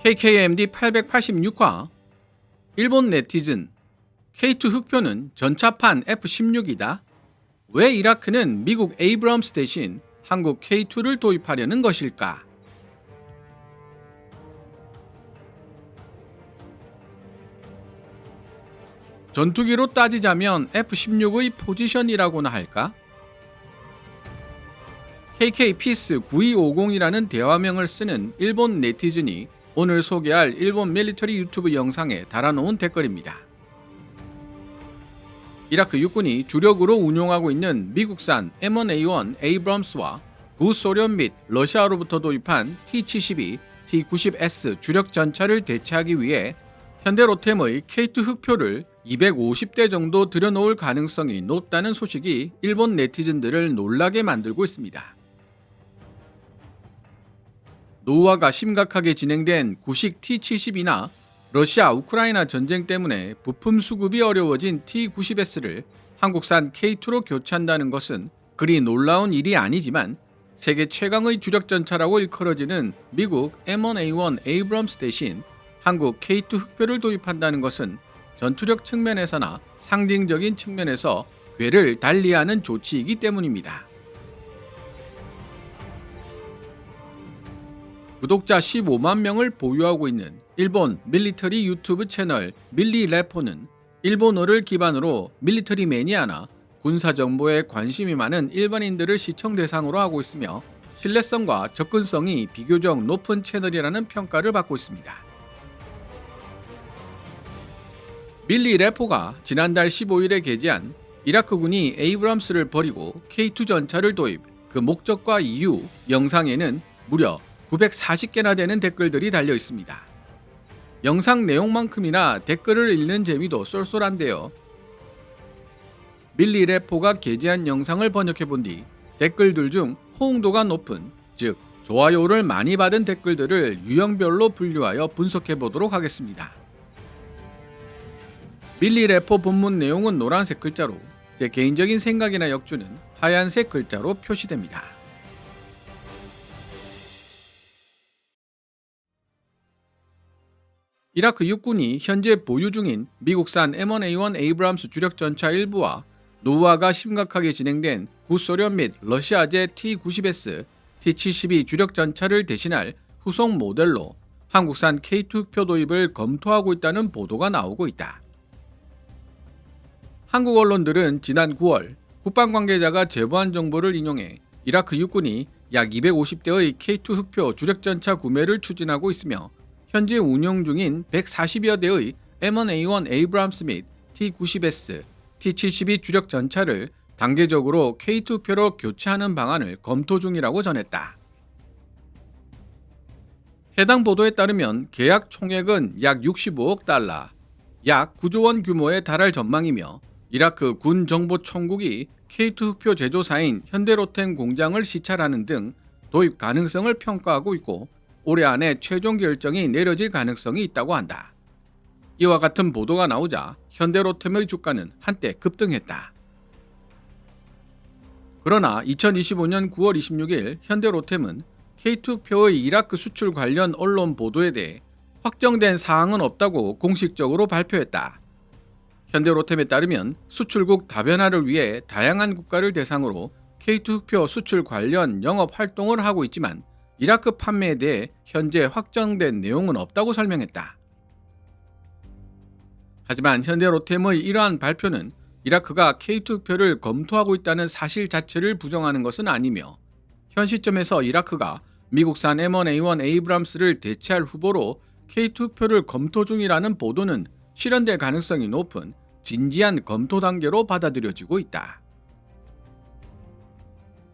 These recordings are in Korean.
KKMD 886화 일본 네티즌 K2 흑표는 전차판 F-16이다. 왜 이라크는 미국 에이브럼스 대신 한국 K2를 도입하려는 것일까? 전투기로 따지자면 F-16의 포지션이라고나 할까? KK-피스 9250이라는 대화명을 쓰는 일본 네티즌이 오늘 소개할 일본 밀리터리 유튜브 영상에 달아놓은 댓글입니다. 이라크 육군이 주력으로 운용하고 있는 미국산 M1A1 에이브럼스와 구소련 및 러시아로부터 도입한 T-72, T-90S 주력 전차를 대체하기 위해 현대로템의 K2 흑표를 250대 정도 들여놓을 가능성이 높다는 소식이 일본 네티즌들을 놀라게 만들고 있습니다. 노후화가 심각하게 진행된 구식 T-70이나 러시아 우크라이나 전쟁 때문에 부품 수급이 어려워진 T-90S를 한국산 K2로 교체한다는 것은 그리 놀라운 일이 아니지만 세계 최강의 주력 전차라고 일컬어지는 미국 M1A1 에이브럼스 대신 한국 K2 흑표를 도입한다는 것은 전투력 측면에서나 상징적인 측면에서 궤를 달리하는 조치이기 때문입니다. 구독자 15만 명을 보유하고 있는 일본 밀리터리 유튜브 채널 밀리래퍼는 일본어를 기반으로 밀리터리 매니아나 군사 정보에 관심이 많은 일반인들을 시청 대상으로 하고 있으며 신뢰성과 접근성이 비교적 높은 채널이라는 평가를 받고 있습니다. 밀리래퍼가 지난달 15일에 게재한 이라크군이 에이브럼스를 버리고 K2 전차를 도입, 그 목적과 이유 영상에는 무려 940개나 되는 댓글들이 달려 있습니다. 영상 내용만큼이나 댓글을 읽는 재미도 쏠쏠한데요. 밀리래퍼가 게재한 영상을 번역해본 뒤 댓글들 중 호응도가 높은, 즉 좋아요를 많이 받은 댓글들을 유형별로 분류하여 분석해보도록 하겠습니다. 밀리래퍼 본문 내용은 노란색 글자로, 제 개인적인 생각이나 역주는 하얀색 글자로 표시됩니다. 이라크 육군이 현재 보유 중인 미국산 M1A1 에이브럼스 주력 전차 일부와 노후화가 심각하게 진행된 구소련 및 러시아제 T-90S, T-72 주력 전차를 대신할 후속 모델로 한국산 K2 표 도입을 검토하고 있다는 보도가 나오고 있다. 한국 언론들은 지난 9월 국방 관계자가 제보한 정보를 인용해 이라크 육군이 약 250대의 K2 흑표 주력 전차 구매를 추진하고 있으며 현재 운용 중인 140여 대의 M1A1 에이브럼스 및 T-90S, T-72 주력 전차를 단계적으로 K2표로 교체하는 방안을 검토 중이라고 전했다. 해당 보도에 따르면 계약 총액은 약 65억 달러, 약 9조 원 규모에 달할 전망이며 이라크 군정보총국이 K2 흑표 제조사인 현대로템 공장을 시찰하는 등 도입 가능성을 평가하고 있고 올해 안에 최종 결정이 내려질 가능성이 있다고 한다. 이와 같은 보도가 나오자 현대로템의 주가는 한때 급등했다. 그러나 2025년 9월 26일 현대로템은 K2표의 이라크 수출 관련 언론 보도에 대해 확정된 사항은 없다고 공식적으로 발표했다. 현대로템에 따르면 수출국 다변화를 위해 다양한 국가를 대상으로 K2표 수출 관련 영업 활동을 하고 있지만 이라크 판매에 대해 현재 확정된 내용은 없다고 설명했다. 하지만 현대로템의 이러한 발표는 이라크가 K2표를 검토하고 있다는 사실 자체를 부정하는 것은 아니며 현 시점에서 이라크가 미국산 M1A1 에이브럼스를 대체할 후보로 K2표를 검토 중이라는 보도는 실현될 가능성이 높은 진지한 검토 단계로 받아들여지고 있다.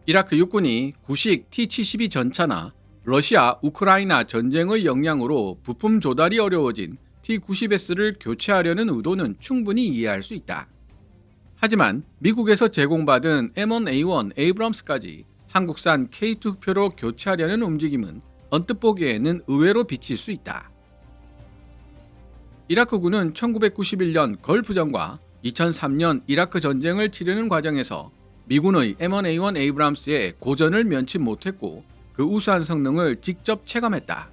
이라크 육군이 구식 T-72 전차나 러시아 우크라이나 전쟁의 영향으로 부품 조달이 어려워진 T-90S를 교체하려는 의도는 충분히 이해할 수 있다. 하지만 미국에서 제공받은 M1A1 에이브럼스까지 한국산 K2 표로 교체하려는 움직임은 언뜻 보기에는 의외로 비칠 수 있다. 이라크군은 1991년 걸프전과 2003년 이라크 전쟁을 치르는 과정에서 미군의 M1A1 에이브럼스의 고전을 면치 못했고 그 우수한 성능을 직접 체감했다.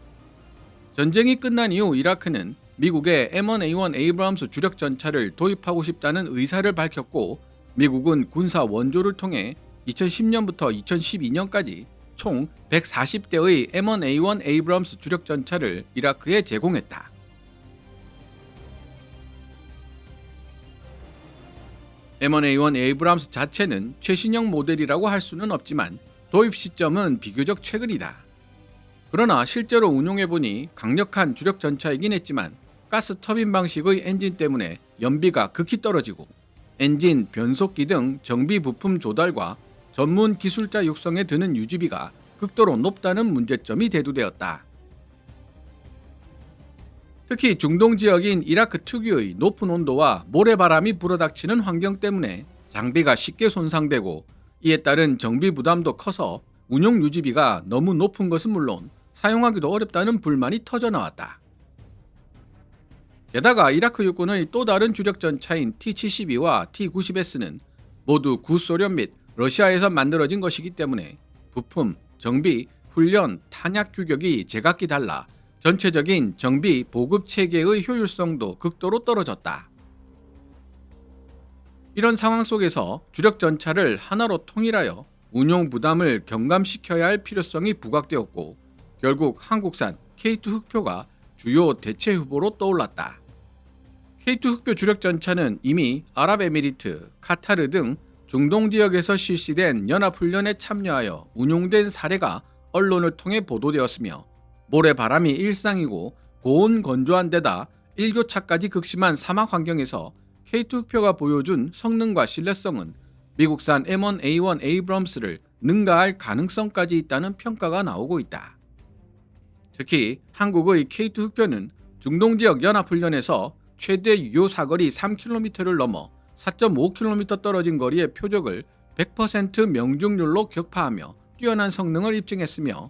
전쟁이 끝난 이후 이라크는 미국의 M1A1 에이브람스 주력 전차를 도입하고 싶다는 의사를 밝혔고, 미국은 군사 원조를 통해 2010년부터 2012년까지 총 140대의 M1A1 에이브람스 주력 전차를 이라크에 제공했다. M1A1 에이브람스 자체는 최신형 모델이라고 할 수는 없지만 도입 시점은 비교적 최근이다. 그러나 실제로 운용해보니 강력한 주력 전차이긴 했지만 가스 터빈 방식의 엔진 때문에 연비가 극히 떨어지고 엔진, 변속기 등 정비 부품 조달과 전문 기술자 육성에 드는 유지비가 극도로 높다는 문제점이 대두되었다. 특히 중동 지역인 이라크 특유의 높은 온도와 모래바람이 불어닥치는 환경 때문에 장비가 쉽게 손상되고, 이에 따른 정비 부담도 커서 운용 유지비가 너무 높은 것은 물론 사용하기도 어렵다는 불만이 터져나왔다. 게다가 이라크 육군의 또 다른 주력 전차인 T-72와 T-90S는 모두 구소련 및 러시아에서 만들어진 것이기 때문에 부품, 정비, 훈련, 탄약 규격이 제각기 달라 전체적인 정비 보급 체계의 효율성도 극도로 떨어졌다. 이런 상황 속에서 주력 전차를 하나로 통일하여 운용 부담을 경감시켜야 할 필요성이 부각되었고, 결국 한국산 K2 흑표가 주요 대체 후보로 떠올랐다. K2 흑표 주력 전차는 이미 아랍에미리트, 카타르 등 중동 지역에서 실시된 연합훈련에 참여하여 운용된 사례가 언론을 통해 보도되었으며, 모래바람이 일상이고 고온 건조한 데다 일교차까지 극심한 사막 환경에서 K2 흑표가 보여준 성능과 신뢰성은 미국산 M1A1 에이브럼스를 능가할 가능성까지 있다는 평가가 나오고 있다. 특히 한국의 K2 흑표는 중동 지역 연합훈련에서 최대 유효 사거리 3km를 넘어 4.5km 떨어진 거리의 표적을 100% 명중률로 격파하며 뛰어난 성능을 입증했으며,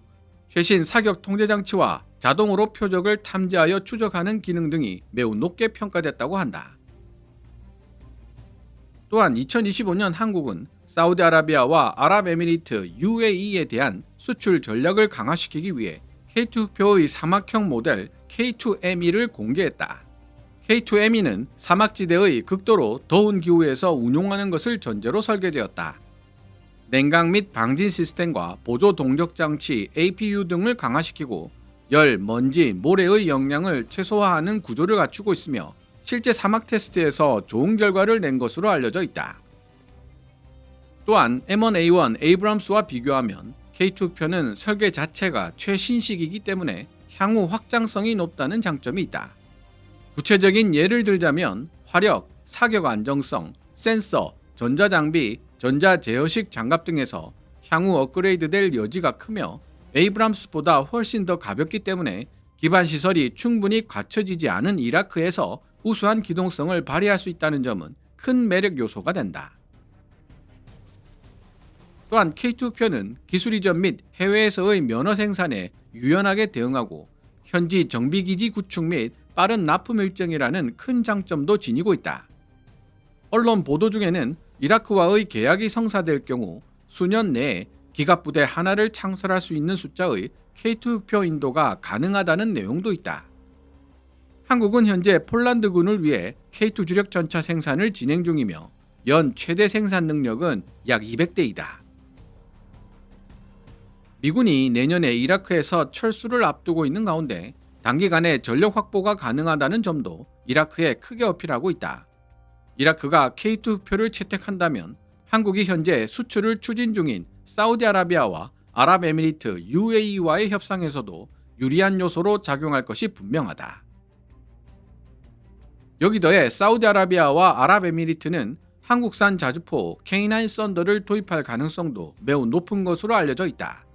최신 사격 통제 장치와 자동으로 표적을 탐지하여 추적하는 기능 등이 매우 높게 평가됐다고 한다. 또한 2025년 한국은 사우디아라비아와 아랍에미리트 UAE에 대한 수출 전략을 강화시키기 위해 K2 흑표의 사막형 모델 K2ME를 공개했다. K2ME는 사막지대의 극도로 더운 기후에서 운용하는 것을 전제로 설계되었다. 냉각 및 방진 시스템과 보조 동력 장치 APU 등을 강화시키고 열, 먼지, 모래의 영향을 최소화하는 구조를 갖추고 있으며, 실제 사막 테스트에서 좋은 결과를 낸 것으로 알려져 있다. 또한 M1A1 에이브람스와 비교하면 K2 흑표는 설계 자체가 최신식이기 때문에 향후 확장성이 높다는 장점이 있다. 구체적인 예를 들자면 화력, 사격 안정성, 센서, 전자장비, 전자제어식 장갑 등에서 향후 업그레이드될 여지가 크며, 에이브람스보다 훨씬 더 가볍기 때문에 기반 시설이 충분히 갖춰지지 않은 이라크에서 우수한 기동성을 발휘할 수 있다는 점은 큰 매력 요소가 된다. 또한 K2 흑표는 기술 이전 및 해외에서의 면허 생산에 유연하게 대응하고 현지 정비기지 구축 및 빠른 납품 일정이라는 큰 장점도 지니고 있다. 언론 보도 중에는 이라크와의 계약이 성사될 경우 수년 내에 기갑부대 하나를 창설할 수 있는 숫자의 K2 흑표 인도가 가능하다는 내용도 있다. 한국은 현재 폴란드군을 위해 K2 주력 전차 생산을 진행 중이며 연 최대 생산 능력은 약 200대이다. 미군이 내년에 이라크에서 철수를 앞두고 있는 가운데 단기간에 전력 확보가 가능하다는 점도 이라크에 크게 어필하고 있다. 이라크가 K2 흑표를 채택한다면 한국이 현재 수출을 추진 중인 사우디아라비아와 아랍에미리트 UAE와의 협상에서도 유리한 요소로 작용할 것이 분명하다. 여기 더해 사우디아라비아와 아랍에미리트는 한국산 자주포 K9 썬더를 도입할 가능성도 매우 높은 것으로 알려져 있다.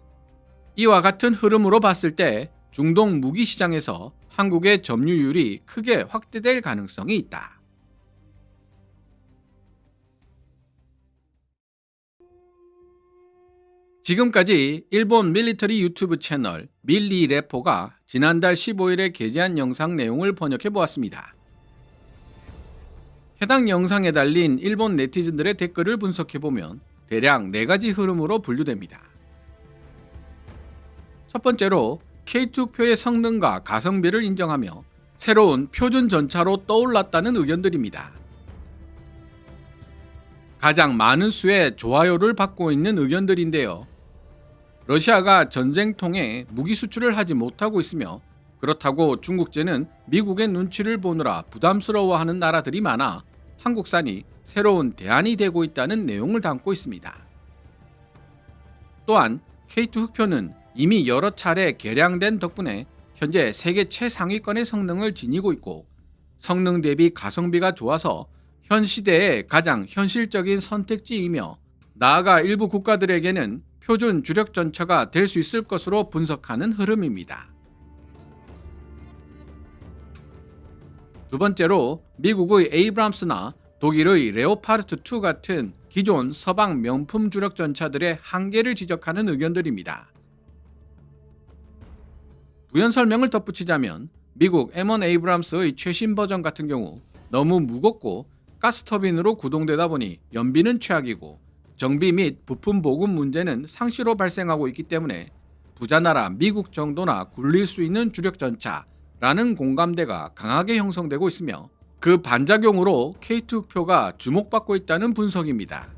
이와 같은 흐름으로 봤을 때 중동 무기 시장에서 한국의 점유율이 크게 확대될 가능성이 있다. 지금까지 일본 밀리터리 유튜브 채널 밀리래퍼가 지난달 15일에 게재한 영상 내용을 번역해 보았습니다. 해당 영상에 달린 일본 네티즌들의 댓글을 분석해보면 대략 4가지 흐름으로 분류됩니다. 첫 번째로 K2표의 성능과 가성비를 인정하며 새로운 표준 전차로 떠올랐다는 의견들입니다. 가장 많은 수의 좋아요를 받고 있는 의견들인데요. 러시아가 전쟁통에 무기 수출을 하지 못하고 있으며 그렇다고 중국제는 미국의 눈치를 보느라 부담스러워하는 나라들이 많아 한국산이 새로운 대안이 되고 있다는 내용을 담고 있습니다. 또한 K2 흑표는 이미 여러 차례 개량된 덕분에 현재 세계 최상위권의 성능을 지니고 있고 성능 대비 가성비가 좋아서 현 시대의 가장 현실적인 선택지이며 나아가 일부 국가들에게는 표준 주력 전차가 될 수 있을 것으로 분석하는 흐름입니다. 두 번째로 미국의 에이브람스나 독일의 레오파르트 2 같은 기존 서방 명품 주력 전차들의 한계를 지적하는 의견들입니다. 부연 설명을 덧붙이자면 미국 M1 에이브람스의 최신 버전 같은 경우 너무 무겁고 가스터빈으로 구동되다 보니 연비는 최악이고 정비 및 부품 보급 문제는 상시로 발생하고 있기 때문에 부자나라 미국 정도나 굴릴 수 있는 주력 전차라는 공감대가 강하게 형성되고 있으며 그 반작용으로 K2 표가 주목받고 있다는 분석입니다.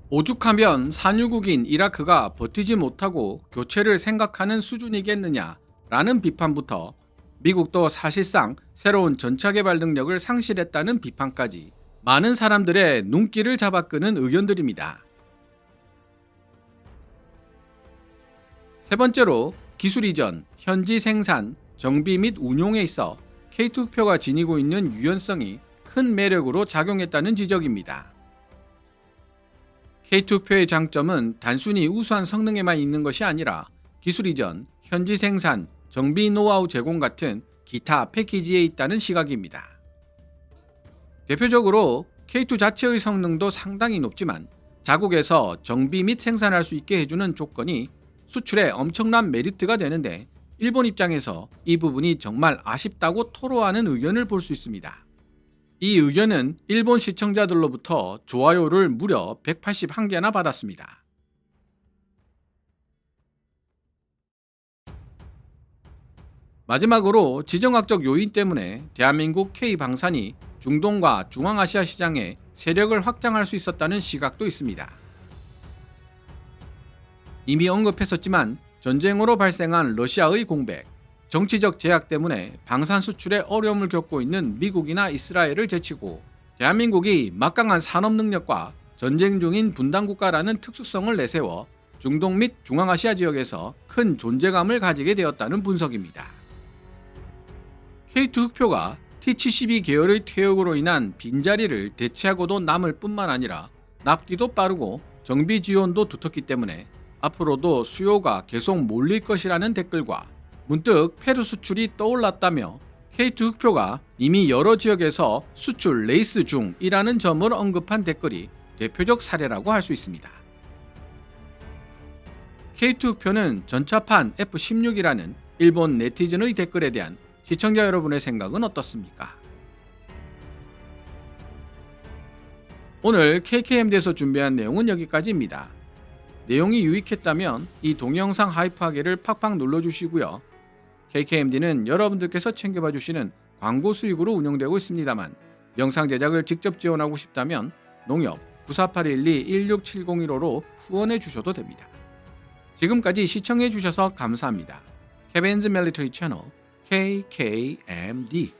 오죽하면 산유국인 이라크가 버티지 못하고 교체를 생각하는 수준이겠느냐라는 비판부터 미국도 사실상 새로운 전차 개발 능력을 상실했다는 비판까지 많은 사람들의 눈길을 잡아끄는 의견들입니다. 세 번째로 기술 이전, 현지 생산, 정비 및 운용에 있어 K2 표가 지니고 있는 유연성이 큰 매력으로 작용했다는 지적입니다. K2 표의 장점은 단순히 우수한 성능에만 있는 것이 아니라 기술 이전, 현지 생산, 정비 노하우 제공 같은 기타 패키지에 있다는 시각입니다. 대표적으로 K2 자체의 성능도 상당히 높지만 자국에서 정비 및 생산할 수 있게 해주는 조건이 수출에 엄청난 메리트가 되는데 일본 입장에서 이 부분이 정말 아쉽다고 토로하는 의견을 볼 수 있습니다. 이 의견은 일본 시청자들로부터 좋아요를 무려 181개나 받았습니다. 마지막으로 지정학적 요인 때문에 대한민국 K방산이 중동과 중앙아시아 시장에 세력을 확장할 수 있었다는 시각도 있습니다. 이미 언급했었지만 전쟁으로 발생한 러시아의 공백, 정치적 제약 때문에 방산 수출에 어려움을 겪고 있는 미국이나 이스라엘을 제치고 대한민국이 막강한 산업 능력과 전쟁 중인 분단국가라는 특수성을 내세워 중동 및 중앙아시아 지역에서 큰 존재감을 가지게 되었다는 분석입니다. K2 흑표가 T72 계열의 퇴역으로 인한 빈자리를 대체하고도 남을 뿐만 아니라 납기도 빠르고 정비 지원도 두텁기 때문에 앞으로도 수요가 계속 몰릴 것이라는 댓글과 문득 페루 수출이 떠올랐다며 K2 흑표가 이미 여러 지역에서 수출 레이스 중이라는 점을 언급한 댓글이 대표적 사례라고 할 수 있습니다. K2 흑표는 전차판 F16이라는 일본 네티즌의 댓글에 대한 시청자 여러분의 생각은 어떻습니까? 오늘 KKMD에서 준비한 내용은 여기까지입니다. 내용이 유익했다면 이 동영상 하이프하기를 팍팍 눌러주시고요. KKMD는 여러분들께서 챙겨봐 주시는 광고 수익으로 운영되고 있습니다만 영상 제작을 직접 지원하고 싶다면 농협 9481216701호로 후원해 주셔도 됩니다. 지금까지 시청해 주셔서 감사합니다. 케빈즈 밀리터리 채널 KKMD